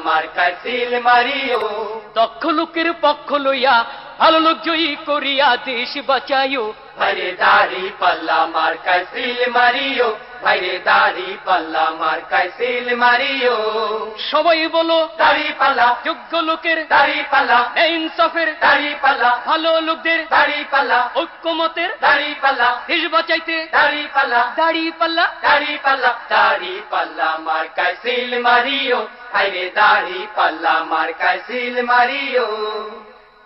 মার্কায় seal Mario. দক্ষ লোকের পক্ষ লইয়া ভালো লোক জয়ী করিয়া দেশ বাঁচাইও। ভাইরে দাড়ি পাল্লা মার্কায় সিল মারিও, ভাইরে দাড়ি পাল্লা মার্কায় সিল মারিও। সবাই বলো দাড়ি পাল্লা, যোগ্য লোকের দাড়ি পাল্লা, ইনসাফের দাড়ি পাল্লা, ভালো লোকদের দাড়ি পাল্লা, ঐক্যমতের দাড়ি পাল্লা, দেশ বাঁচাইতে দাড়ি পাল্লা, দাড়ি পাল্লা। দাড়ি পাল্লা, দাড়ি পাল্লা মার্কায় সিল মারিও, ভাইরে দাড়ি পাল্লা মার্কায় সিল মারিও।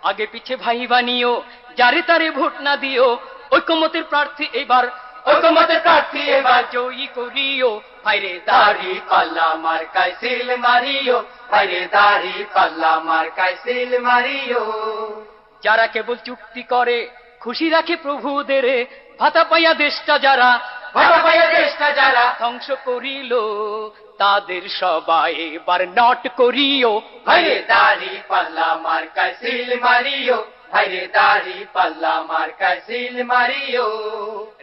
আগে পিছে ভাই বানিও, যারে তারে ভোট না দিও, ঐক্যমতের প্রার্থী এবার, ঐক্যমতের প্রার্থী এবার জয়ী করিও। ভাইরে দাড়ি পাল্লা মার্কায় সিল মারিও, ভাইরে দাড়ি পাল্লা মার্কায় সিল মারিও। যারা কেবল চুক্তি করে খুশি রাখে প্রভুদের, ভাতা পাইয়া দেশটা যারা, ভাতা পাইয়া দেশটা যারা ধ্বংস করিল, তাদের সবাই এবার নট করিও। ভাইরে দাড়ি পাল্লা মার্কায় সিল মারিও, ভাইরে দাড়ি পাল্লা মার্কায় সিল মারিও।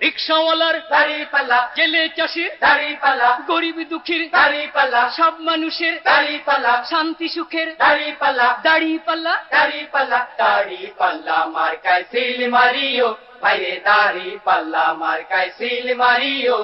রিক্সাওয়ালার দাড়ি পাল্লা, জেলে চাষির দাড়ি পাল্লা, গরিব দুঃখীর দাড়ি পাল্লা, সব মানুষের দাড়ি পাল্লা, শান্তি সুখের দাড়ি পাল্লা, দাড়ি পাল্লা। দাড়ি পাল্লা, দাড়ি পাল্লা মার্কায় সিল মারিও, ভাইরে দাড়ি পাল্লা মার্কায় সিল মারিও।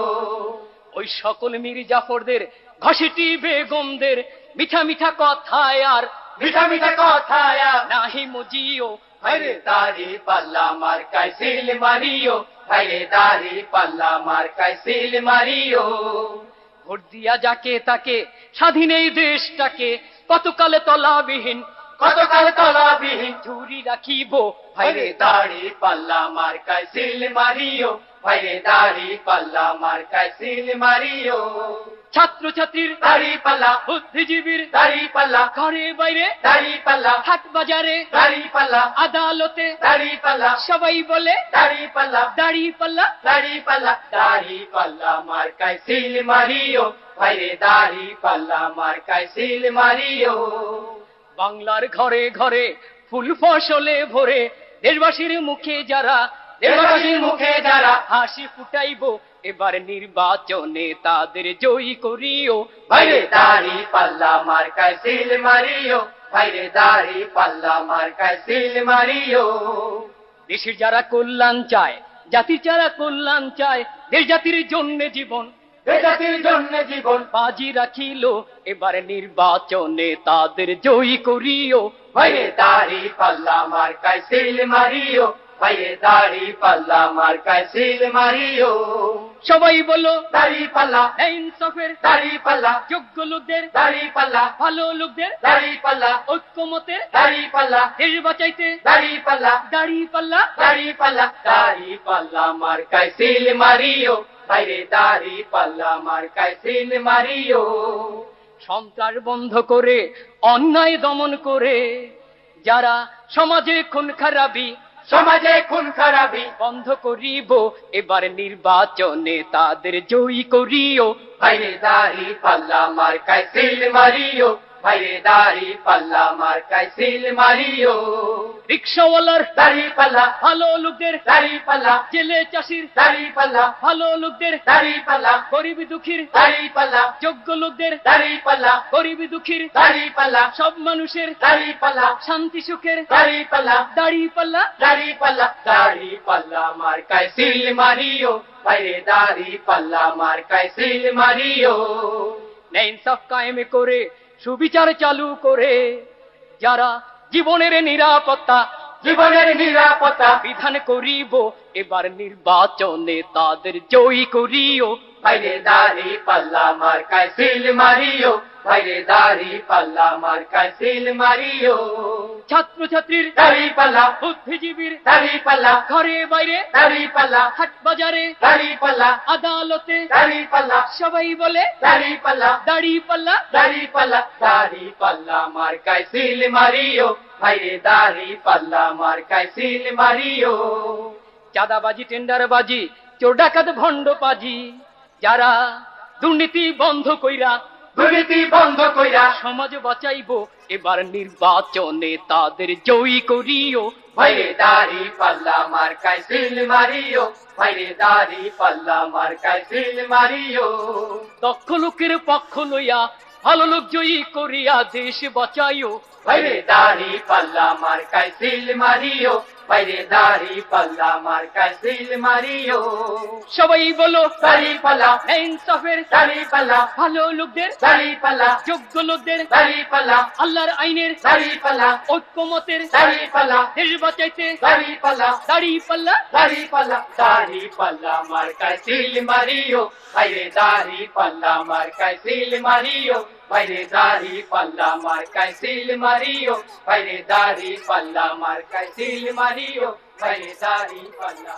ওই সকল মীর জাফরদের ঘষেটি বেগমদের মিঠা মিঠা কথায় আর মিঠা মিঠা কথায় নাহি মজিও। ভাইরে দাড়ি পাল্লা মার্কায় সিল মারিও, ভাইরে দাড়ি পাল্লা মার্কায় সিল মারিও। ভোট দিয়া যাকে তাকে স্বাধীন এই দেশটাকে কতকালে তলাবিহীন, কতকাল তলাবিহীন ঝুরি রাখিব। ভাইরে দাড়ি পাল্লা মার্কায় সিল মারিও, ভাইরে দাড়ি পাল্লা মার্কায় সিল মারিও। ছাত্র ছাত্রীর দাড়ি পাল্লা, বুদ্ধিজীবীর দাড়ি পাল্লা, ঘরে বাইরে দাড়ি পাল্লা, হাট বাজারে দাড়ি পাল্লা, আদালতে দাড়ি পাল্লা, সবাই বলে দাড়ি পাল্লা, দাড়ি পাল্লা। দাড়ি পাল্লা, দাড়ি পাল্লা মার্কায় সিল মারিও, ভাইরে দাড়ি পাল্লা মার্কায় সিল মারিও। বাংলার ঘরে ঘরে ফুল ফসলে ভরে দেশবাসীর মুখে যারা, দেশবাসীর মুখে যারা হাসি ফুটাইব, এবার নির্বাচনে তাদের জয়ী করিও। ভাইরে দাড়ি পাল্লা মার্কায় সিল মারিও, ভাইরে দাড়ি পাল্লা মার্কায় সিল মারিও। দেশের যারা কল্যাণ চায়, জাতির যারা কল্যাণ চায়, দেশ জাতির জন্য জীবন জাতির জন্য জীবন বাজি রাখিল, এবার নির্বাচনে তাদের জয়ী করিও। ভাইরে দাড়ি পাল্লা মার্কায় সিল মারিও, ভাইরে দাড়ি পাল্লা মার্কায় সিল মারিও। সবাই বলো দাড়ি পাল্লা, ইনসাফের দাড়ি পাল্লা, যোগ্য লোকদের দাড়ি পাল্লা, ভালো লোকদের দাড়ি পাল্লা, ঐক্যমতের দাড়ি পাল্লা, দেশ বাঁচাইতে দাড়ি পাল্লা, দাড়ি পাল্লা। দাড়ি পাল্লা, দাড়ি পাল্লা মার্কায় সিল মারিও, ভাইরে দাড়ি পাল্লা মার্কায় সিল মারিও। সন্ত্রাস বন্ধ করে অন্যায় দমন করে যারা সমাজে খুন খারাপি, সমাজে খুন খারাপি বন্ধ করিব, এবার নির্বাচনে তাদের জয়ী করিও। ভাইরে দাড়ি পাল্লা মার্কায় সিল মারিও, ভাইরে দাড়ি পাল্লা মার্কায় সিল মারিও। রিক্সাওয়ালার দাড়ি পাল্লা, ভালো লোকদের দাড়ি পাল্লা, জেলে চাষির দাড়ি পাল্লা, ভালো লোকদের দাড়ি পাল্লা, গরিব দুঃখীর দাড়ি পাল্লা, যোগ্য লোকদের দাড়ি পাল্লা, গরিব দুঃখীর দাড়ি পাল্লা, সব মানুষের দাড়ি পাল্লা, শান্তি সুখের দাড়ি পাল্লা, দাড়ি পাল্লা। দাড়ি পাল্লা, দাড়ি পাল্লা মার্কায় সিল মারিও, ভাইরে দাড়ি পাল্লা মার্কায় সিল মারিও। ইনসাফ কায়েম করে সুবিচার চালু করে যারা জীবনের নিরাপত্তা, জীবনের নিরাপত্তা বিধান করিব, এবার নির্বাচনে তাদের জয়ী করিও। ভাইরে দাড়ি পাল্লা মার্কায় সিল মারিও, ভাইরে দাড়ি পাল্লা মার্কায় সিল মারিও। ছাত্র ছাত্রীর দাড়ি পাল্লা, বুদ্ধিজীবীর দাড়ি পাল্লা, ঘরে বাইরে দাড়ি পাল্লা, হাট বাজারে দাড়ি পাল্লা, আদালতে দাড়ি পাল্লা, সবাই বলে দাড়ি পাল্লা, দাড়ি পাল্লা। দাড়ি পাল্লা, দাড়ি পাল্লা মার্কায় সিল মারিও, ভাইরে দাড়ি পাল্লা মার্কায় সিল মারিও। চাঁদাবাজি, টেন্ডারবাজি, চোর ডাকাত ভণ্ড পাজি যারা দুর্নীতি বন্ধ কইরা, দুর্নীতি বন্ধ কইরা সমাজ বাঁচাইব, এবার নির্বাচনে তাদের জয়ী করিও। ভাইরে দাড়ি পাল্লা মার্কায় সিল মারিও, ভাইরে দাড়ি পাল্লা মার্কায় সিল মারিও। দক্ষ লোকের পক্ষ লইয়া ভালো লোক জয়ী করিয়া দেশ বাঁচাইও ভাইরে দাড়ি পাল্লা মার্কায় সিল মারিও, ভাইরে দাড়ি পাল্লা মার্কায় সিল মারিও। সবাই বলো দাড়ি পাল্লা, ইনসাফের দাড়ি পাল্লা, ভালো লোকদের দাড়ি পাল্লা, যোগ্য লোকদের দাড়ি পাল্লা, আল্লাহর আইনের দাড়ি পাল্লা, ঐক্যমতের দাড়ি পাল্লা, দেশ বাঁচাইতে দাড়ি পাল্লা, দাড়ি পাল্লা দাড়ি পাল্লা, দাড়ি পাল্লা মার্কায় সিল মারিও, ভাইরে দাড়ি পাল্লা মার্কায় সিল মারিও, ভাইরে দাড়ি পাল্লা মার্কায় সিল মারিও, ভাইরে দাড়ি পাল্লা মার্কায় সিল মারিও, ভাইরে দাড়ি পাল্লা।